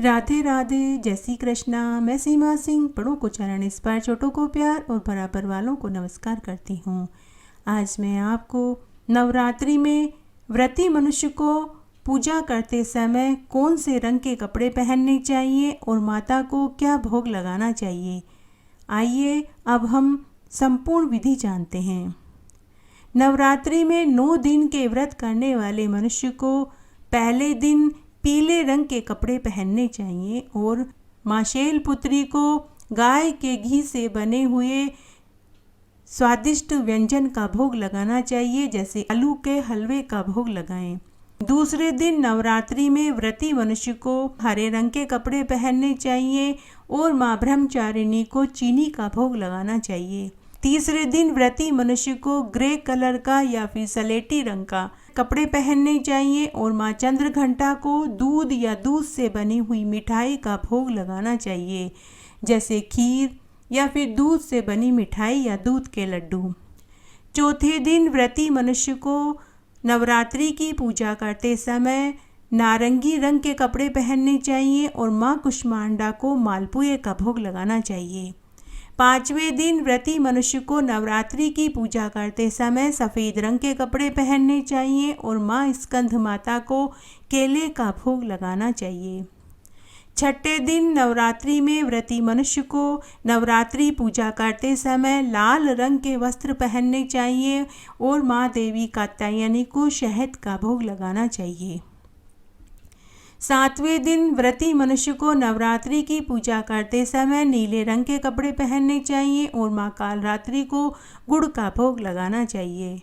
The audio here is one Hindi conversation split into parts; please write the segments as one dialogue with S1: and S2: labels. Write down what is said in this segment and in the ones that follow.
S1: राधे राधे, जय श्री कृष्णा। मैं सीमा सिंह बड़ों को चरण स्पर्श, छोटों को प्यार और बराबर वालों को नमस्कार करती हूँ। आज मैं आपको नवरात्रि में व्रती मनुष्य को पूजा करते समय कौन से रंग के कपड़े पहनने चाहिए और माता को क्या भोग लगाना चाहिए, आइए अब हम संपूर्ण विधि जानते हैं। नवरात्रि में 9 दिन के व्रत करने वाले मनुष्य को पहले दिन पीले रंग के कपड़े पहनने चाहिए और माँ शैलपुत्री को गाय के घी से बने हुए स्वादिष्ट व्यंजन का भोग लगाना चाहिए, जैसे आलू के हलवे का भोग लगाएं। दूसरे दिन नवरात्रि में व्रती मनुष्य को हरे रंग के कपड़े पहनने चाहिए और माँ ब्रह्मचारिणी को चीनी का भोग लगाना चाहिए। तीसरे दिन व्रती मनुष्य को ग्रे कलर का या फिर सलेटी रंग का कपड़े पहनने चाहिए और माँ चंद्रघंटा को दूध या दूध से बनी हुई मिठाई का भोग लगाना चाहिए, जैसे खीर या फिर दूध से बनी मिठाई या दूध के लड्डू। चौथे दिन व्रती मनुष्य को नवरात्रि की पूजा करते समय नारंगी रंग के कपड़े पहनने चाहिए और माँ कुष्मांडा को मालपुए का भोग लगाना चाहिए। पांचवें दिन व्रती मनुष्य को नवरात्रि की पूजा करते समय सफ़ेद रंग के कपड़े पहनने चाहिए और माँ स्कंध माता को केले का भोग लगाना चाहिए। छठे दिन नवरात्रि में व्रती मनुष्य को नवरात्रि पूजा करते समय लाल रंग के वस्त्र पहनने चाहिए और माँ देवी कात्यायनी को शहद का भोग लगाना चाहिए। सातवें दिन व्रती मनुष्य को नवरात्रि की पूजा करते समय नीले रंग के कपड़े पहनने चाहिए और माँ कालरात्रि को गुड़ का भोग लगाना चाहिए।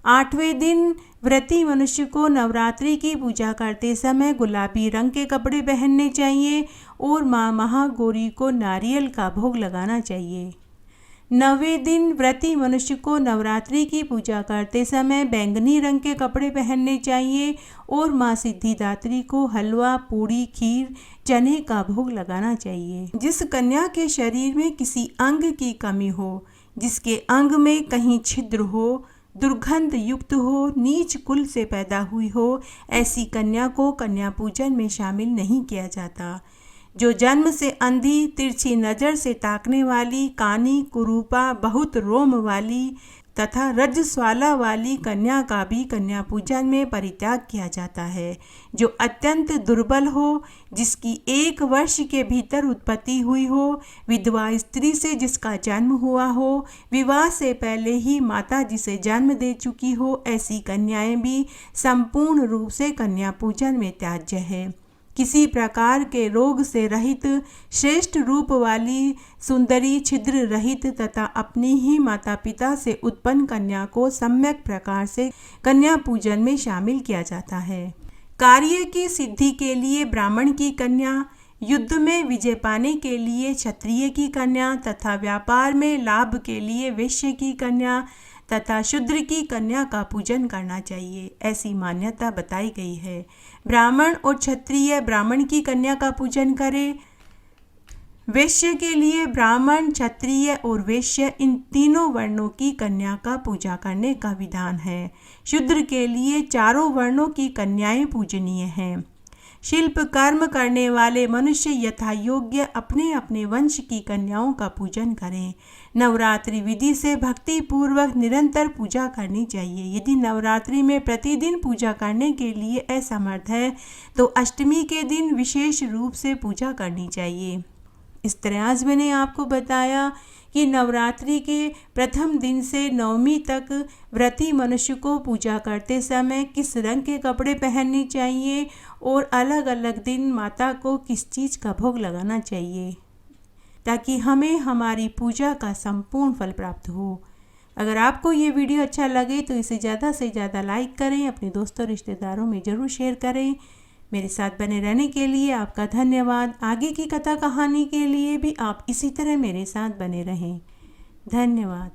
S1: आठवें दिन व्रती मनुष्य को नवरात्रि की पूजा करते समय गुलाबी रंग के कपड़े पहनने चाहिए और माँ महागौरी को नारियल का भोग लगाना चाहिए। 9वें दिन व्रती मनुष्य को नवरात्रि की पूजा करते समय बैंगनी रंग के कपड़े पहनने चाहिए और माँ सिद्धिदात्री को हलवा, पूड़ी, खीर, चने का भोग लगाना चाहिए। जिस कन्या के शरीर में किसी अंग की कमी हो, जिसके अंग में कहीं छिद्र हो, दुर्गंध युक्त हो, नीच कुल से पैदा हुई हो, ऐसी कन्या को कन्या पूजन में शामिल नहीं किया जाता। जो जन्म से अंधी, तिरछी नज़र से ताकने वाली, कानी, कुरूपा, बहुत रोम वाली तथा रजस्वाला वाली कन्या का भी कन्या पूजन में परित्याग किया जाता है। जो अत्यंत दुर्बल हो, जिसकी 1 वर्ष के भीतर उत्पत्ति हुई हो, विधवा स्त्री से जिसका जन्म हुआ हो, विवाह से पहले ही माता जिसे जन्म दे चुकी हो, ऐसी कन्याएं भी संपूर्ण रूप से कन्या पूजन में त्याज्य है। किसी प्रकार के रोग से रहित, श्रेष्ठ रूप वाली, सुंदरी, छिद्र रहित तथा अपनी ही माता पिता से उत्पन्न कन्या को सम्यक प्रकार से कन्या पूजन में शामिल किया जाता है। कार्य की सिद्धि के लिए ब्राह्मण की कन्या, युद्ध में विजय पाने के लिए क्षत्रिय की कन्या तथा व्यापार में लाभ के लिए वैश्य की कन्या तथा शूद्र की कन्या का पूजन करना चाहिए, ऐसी मान्यता बताई गई है। ब्राह्मण और क्षत्रिय ब्राह्मण की कन्या का पूजन करें। वैश्य के लिए ब्राह्मण, क्षत्रिय और वैश्य इन तीनों वर्णों की कन्या का पूजा करने का विधान है। शूद्र के लिए चारों वर्णों की कन्याएं पूजनीय हैं। शिल्प कर्म करने वाले मनुष्य यथा योग्य अपने अपने वंश की कन्याओं का पूजन करें। नवरात्रि विधि से भक्ति पूर्वक निरंतर पूजा करनी चाहिए। यदि नवरात्रि में प्रतिदिन पूजा करने के लिए असमर्थ है तो अष्टमी के दिन विशेष रूप से पूजा करनी चाहिए। इस तरह आज मैंने आपको बताया कि नवरात्रि के प्रथम दिन से नवमी तक व्रती मनुष्य को पूजा करते समय किस रंग के कपड़े पहनने चाहिए और अलग अलग दिन माता को किस चीज़ का भोग लगाना चाहिए, ताकि हमें हमारी पूजा का संपूर्ण फल प्राप्त हो। अगर आपको ये वीडियो अच्छा लगे तो इसे ज़्यादा से ज़्यादा लाइक करें, अपने दोस्तों रिश्तेदारों में ज़रूर शेयर करें। मेरे साथ बने रहने के लिए आपका धन्यवाद। आगे की कथा कहानी के लिए भी आप इसी तरह मेरे साथ बने रहें। धन्यवाद।